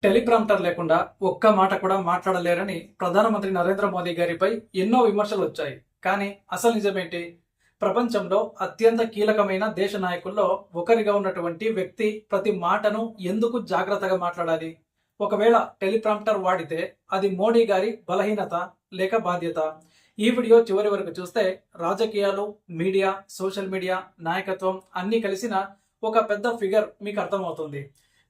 Teleprompter లేకుండా ఒక్క మాట కూడా మాట్లాడలేరని ప్రధానమంత్రి నరేంద్ర మోదీ గారిపై ఎన్నో విమర్శలు వచ్చాయి. కానీ అసలు నిజమేంటి? ప్రపంచంలో అత్యంత కీలకమైన దేశ నాయకుల్లో ఒకరిగా ఉన్నటువంటి వ్యక్తి ప్రతి మాటను ఎందుకు జాగ్రత్తగా మాట్లాడాలి? ఒకవేళ టెలిప్రాంప్టర్ వాడితే అది మోడీ గారి బలహీనత లేక బాధ్యత? ఈ వీడియో చివరి వరకు చూస్తే రాజకీయాలు, మీడియా, సోషల్ మీడియా, నాయకత్వం అన్నీ కలిసిన ఒక పెద్ద ఫిగర్ మీకు అర్థమవుతుంది.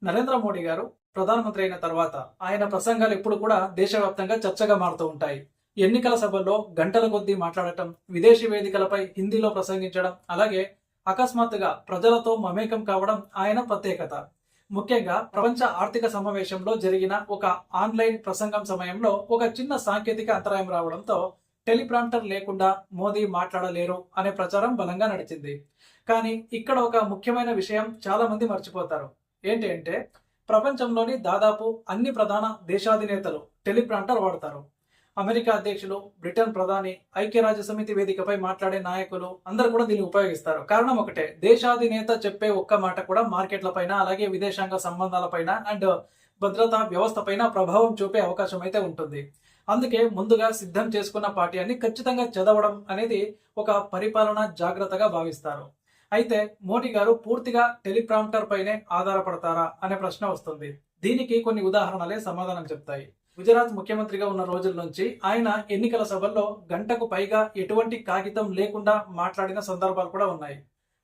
నరేంద్ర మోడీ గారు ప్రధానమంత్రి అయిన తర్వాత ఆయన ప్రసంగాలు ఎప్పుడు కూడా దేశవ్యాప్తంగా చర్చగా మారుతూ ఉంటాయి. ఎన్నికల సభల్లో గంటల కొద్దీ మాట్లాడటం, విదేశీ వేదికలపై హిందీలో ప్రసంగించడం, అలాగే అకస్మాత్తుగా ప్రజలతో మమేకం కావడం ఆయన ప్రత్యేకత. ముఖ్యంగా ప్రపంచ ఆర్థిక సమావేశంలో జరిగిన ఒక ఆన్లైన్ ప్రసంగం సమయంలో ఒక చిన్న సాంకేతిక అంతరాయం రావడంతో టెలిప్రాంప్టర్ లేకుండా మోదీ మాట్లాడలేరు అనే ప్రచారం బలంగా నడిచింది. కానీ ఇక్కడ ఒక ముఖ్యమైన విషయం చాలా మంది మర్చిపోతారు. ఏంటి అంటే, ప్రపంచంలోని దాదాపు అన్ని ప్రధాన దేశాధినేతలు టెలిప్రాంప్టర్ వాడతారు. అమెరికా అధ్యక్షులు, బ్రిటన్ ప్రధాని, ఐక్యరాజ్య సమితి వేదికపై మాట్లాడే నాయకులు అందరూ కూడా దీన్ని ఉపయోగిస్తారు. కారణం ఒకటే, దేశాధినేత చెప్పే ఒక్క మాట కూడా మార్కెట్ల పైన, అలాగే విదేశాంగ సంబంధాలపైన అండ్ భద్రతా వ్యవస్థ పైన ప్రభావం చూపే అవకాశం అయితే ఉంటుంది. అందుకే ముందుగా సిద్ధం చేసుకున్న పాఠ్యాన్ని ఖచ్చితంగా చదవడం అనేది ఒక పరిపాలన జాగ్రత్తగా భావిస్తారు. అయితే మోడీ గారు పూర్తిగా టెలిప్రాంప్టర్ పైనే ఆధారపడతారా అనే ప్రశ్న వస్తుంది. దీనికి కొన్ని ఉదాహరణలే సమాధానం చెప్తాయి. గుజరాత్ ముఖ్యమంత్రిగా ఉన్న రోజుల నుంచి ఆయన ఎన్నికల సభల్లో గంటకు పైగా ఎటువంటి కాగితం లేకుండా మాట్లాడిన సందర్భాలు కూడా ఉన్నాయి.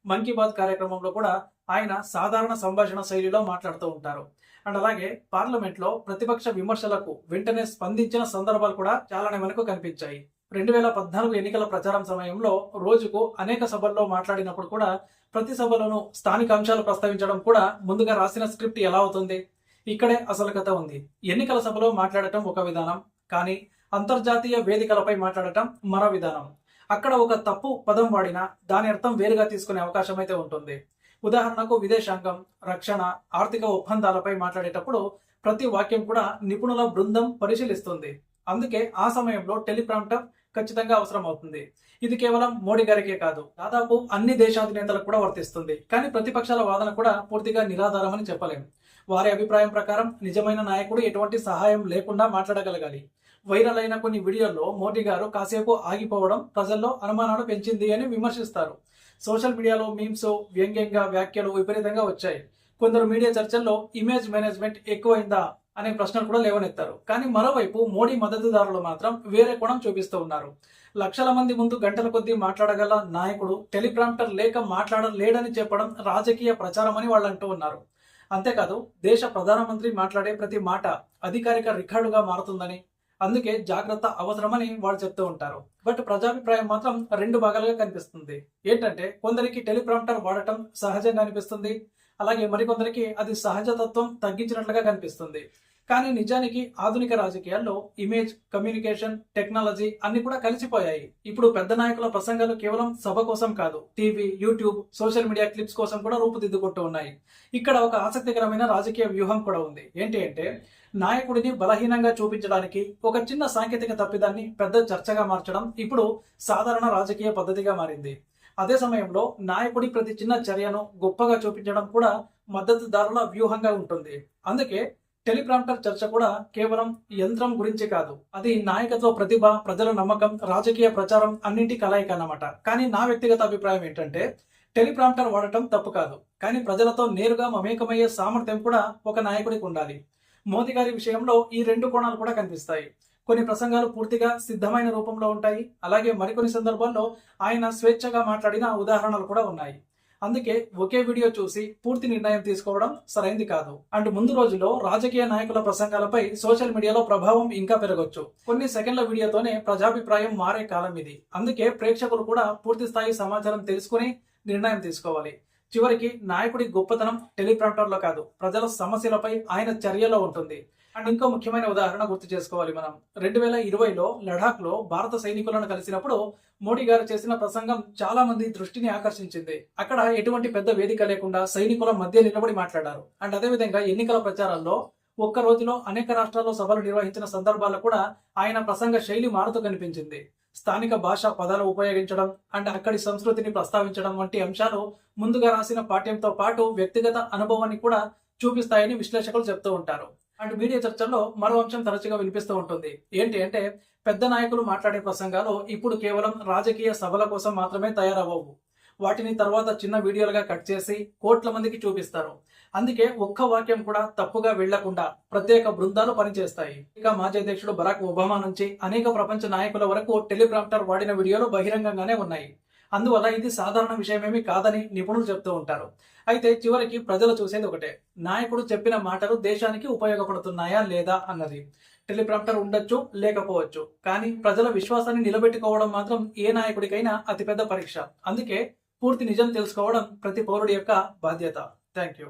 మన్ కీ బాత్ కార్యక్రమంలో కూడా ఆయన సాధారణ సంభాషణ శైలిలో మాట్లాడుతూ ఉంటారు. అండ్ అలాగే పార్లమెంట్ లో ప్రతిపక్ష విమర్శలకు వెంటనే స్పందించిన సందర్భాలు కూడా చాలానే మనకు కనిపించాయి. 2014 ఎన్నికల ప్రచారం సమయంలో రోజుకు అనేక సభల్లో మాట్లాడినప్పుడు కూడా ప్రతి సభలోనూ స్థానిక అంశాలు ప్రస్తావించడం కూడా ముందుగా రాసిన స్క్రిప్ట్ ఎలా అవుతుంది? ఇక్కడే అసలు కథ ఉంది. ఎన్నికల సభలో మాట్లాడటం ఒక విధానం, కానీ అంతర్జాతీయ వేదికలపై మాట్లాడటం మరో విధానం. అక్కడ ఒక తప్పు పదం వాడినా దాని అర్థం వేరుగా తీసుకునే అవకాశం అయితే ఉంటుంది. ఉదాహరణకు విదేశాంగం, రక్షణ, ఆర్థిక ఒప్పందాలపై మాట్లాడేటప్పుడు ప్రతి వాక్యం కూడా నిపుణుల బృందం పరిశీలిస్తుంది. అందుకే ఆ సమయంలో టెలిప్రాంప్టర్ ఖచ్చితంగా అవసరం అవుతుంది. ఇది కేవలం మోడీ గారికే కాదు, దాదాపు అన్ని దేశాధినేతలకు కూడా వర్తిస్తుంది. కానీ ప్రతిపక్షాల వాదన కూడా పూర్తిగా నిరాధారం అని చెప్పలేము. వారి అభిప్రాయం ప్రకారం నిజమైన నాయకుడు ఎటువంటి సహాయం లేకుండా మాట్లాడగలగాలి. వైరల్ అయిన కొన్ని వీడియోల్లో మోడీ గారు కాసేపు ఆగిపోవడం ప్రజల్లో అనుమానాలు పెంచింది అని విమర్శిస్తారు. సోషల్ మీడియాలో మీమ్స్, వ్యంగ్యంగా వ్యాఖ్యలు విపరీతంగా వచ్చాయి. కొందరు మీడియా చర్చల్లో ఇమేజ్ మేనేజ్మెంట్ ఎక్కువైందా అనే ప్రశ్నలు కూడా లేవనెత్తారు. కానీ మరోవైపు మోడీ మద్దతుదారులు మాత్రం వేరే కోణం చూపిస్తూ ఉన్నారు. లక్షల మంది ముందు గంటల కొద్దీ మాట్లాడగల నాయకుడు టెలిప్రాంప్టర్ లేక మాట్లాడలేడని చెప్పడం రాజకీయ ప్రచారం అని వాళ్ళు అంటూ ఉన్నారు. అంతేకాదు, దేశ ప్రధానమంత్రి మాట్లాడే ప్రతి మాట అధికారిక రికార్డుగా మారుతుందని, అందుకే జాగ్రత్త అవసరమని వాళ్ళు చెప్తూ ఉంటారు. బట్ ప్రజాభిప్రాయం మాత్రం రెండు భాగాలుగా కనిపిస్తుంది. ఏంటంటే, కొందరికి టెలిప్రాంప్టర్ వాడటం సహజంగా అనిపిస్తుంది, అలాగే మరికొందరికి అది సహజతత్వం తగ్గించినట్లుగా కనిపిస్తుంది. కానీ నిజానికి ఆధునిక రాజకీయాల్లో ఇమేజ్, కమ్యూనికేషన్, టెక్నాలజీ అన్ని కూడా కలిసిపోయాయి. ఇప్పుడు పెద్ద నాయకుల ప్రసంగాలు కేవలం సభ కోసం కాదు, TV, YouTube, social media clips కోసం కూడా రూపుదిద్దుకుంటూ ఉన్నాయి. ఇక్కడ ఒక ఆసక్తికరమైన రాజకీయ వ్యూహం కూడా ఉంది. ఏంటి అంటే, నాయకుడిని బలహీనంగా చూపించడానికి ఒక చిన్న సాంకేతిక తప్పిదాన్ని పెద్ద చర్చగా మార్చడం ఇప్పుడు సాధారణ రాజకీయ పద్ధతిగా మారింది. అదే సమయంలో నాయకుడి ప్రతి చిన్న చర్యను గొప్పగా చూపించడం కూడా మద్దతుదారుల వ్యూహంగా ఉంటుంది. అందుకే టెలిప్రాంప్టర్ చర్చ కూడా కేవలం యంత్రం గురించి కాదు, అది నాయకత్వ ప్రతిభ, ప్రజల నమ్మకం, రాజకీయ ప్రచారం అన్నింటి కలయిక అన్నమాట. కానీ నా వ్యక్తిగత అభిప్రాయం ఏంటంటే, టెలిప్రాంప్టర్ వాడటం తప్పు కాదు, కానీ ప్రజలతో నేరుగా మమేకమయ్యే సామర్థ్యం కూడా ఒక నాయకుడికి ఉండాలి. మోదీ గారి విషయంలో ఈ రెండు కోణాలు కూడా కనిపిస్తాయి. కొన్ని ప్రసంగాలు పూర్తిగా సిద్ధమైన రూపంలో ఉంటాయి, అలాగే మరికొన్ని సందర్భాల్లో ఆయన స్వేచ్ఛగా మాట్లాడిన ఉదాహరణలు కూడా ఉన్నాయి. అందుకే ఒకే వీడియో చూసి పూర్తి నిర్ణయం తీసుకోవడం సరైంది కాదు. అండ్ ముందు రోజుల్లో రాజకీయ నాయకుల ప్రసంగాలపై సోషల్ మీడియాలో ప్రభావం ఇంకా పెరగొచ్చు. కొన్ని సెకండ్ల వీడియోతోనే ప్రజాభిప్రాయం మారే కాలం ఇది. అందుకే ప్రేక్షకులు కూడా పూర్తి స్థాయి సమాచారం తెలుసుకుని నిర్ణయం తీసుకోవాలి. చివరికి నాయకుడి గొప్పతనం టెలిప్రాంప్టర్లో కాదు, ప్రజల సమస్యలపై ఆయన చర్యలో ఉంటుంది. అండ్ ఇంకో ముఖ్యమైన ఉదాహరణ గుర్తు చేసుకోవాలి మనం. 2020లో లడాక్ లో భారత సైనికులను కలిసినప్పుడు మోడీ గారు చేసిన ప్రసంగం చాలా మంది దృష్టిని ఆకర్షించింది. అక్కడ ఎటువంటి పెద్ద వేదిక లేకుండా సైనికుల మధ్య నిలబడి మాట్లాడారు. అండ్ అదేవిధంగా ఎన్నికల ప్రచారాల్లో ఒక్క రోజులో అనేక రాష్ట్రాల్లో సభలు నిర్వహించిన సందర్భాల్లో కూడా ఆయన ప్రసంగ శైలి మారుతూ కనిపించింది. స్థానిక భాష పదాలు ఉపయోగించడం అండ్ అక్కడి సంస్కృతిని ప్రస్తావించడం వంటి అంశాలు ముందుగా రాసిన పాఠ్యంతో పాటు వ్యక్తిగత అనుభవాన్ని కూడా చూపిస్తాయని విశ్లేషకులు చెప్తూ ఉంటారు. అండ్ మీడియా చర్చల్లో మరో అంశం తరచుగా వినిపిస్తూ ఉంటుంది. ఏంటి అంటే, పెద్ద నాయకులు మాట్లాడే ప్రసంగాలు ఇప్పుడు కేవలం రాజకీయ సభల కోసం మాత్రమే తయారవ్వవు. వాటిని తర్వాత చిన్న వీడియోలుగా కట్ చేసి కోట్ల మందికి చూపిస్తారు. అందుకే ఒక్క వాక్యం కూడా తప్పుగా వెళ్లకుండా ప్రత్యేక బృందాలు పనిచేస్తాయి. ఇక మాజీ అధ్యక్షుడు బరాక్ ఒబామా నుంచి అనేక ప్రపంచ నాయకుల వరకు టెలిప్రాంప్టర్ వాడిన వీడియోలు బహిరంగంగానే ఉన్నాయి. అందువల్ల ఇది సాధారణ విషయమేమీ కాదని నిపుణులు చెప్తూ ఉంటారు. అయితే చివరికి ప్రజలు చూసేది ఒకటే, నాయకుడు చెప్పిన మాటలు దేశానికి ఉపయోగపడుతున్నాయా లేదా అన్నది. టెలిప్రాంప్టర్ ఉండొచ్చు, లేకపోవచ్చు, కానీ ప్రజల విశ్వాసాన్ని నిలబెట్టుకోవడం మాత్రం ఏ నాయకుడికైనా అతిపెద్ద పరీక్ష. అందుకే పూర్తి నిజం తెలుసుకోవడం ప్రతి పౌరుడి యొక్క బాధ్యత. Thank you.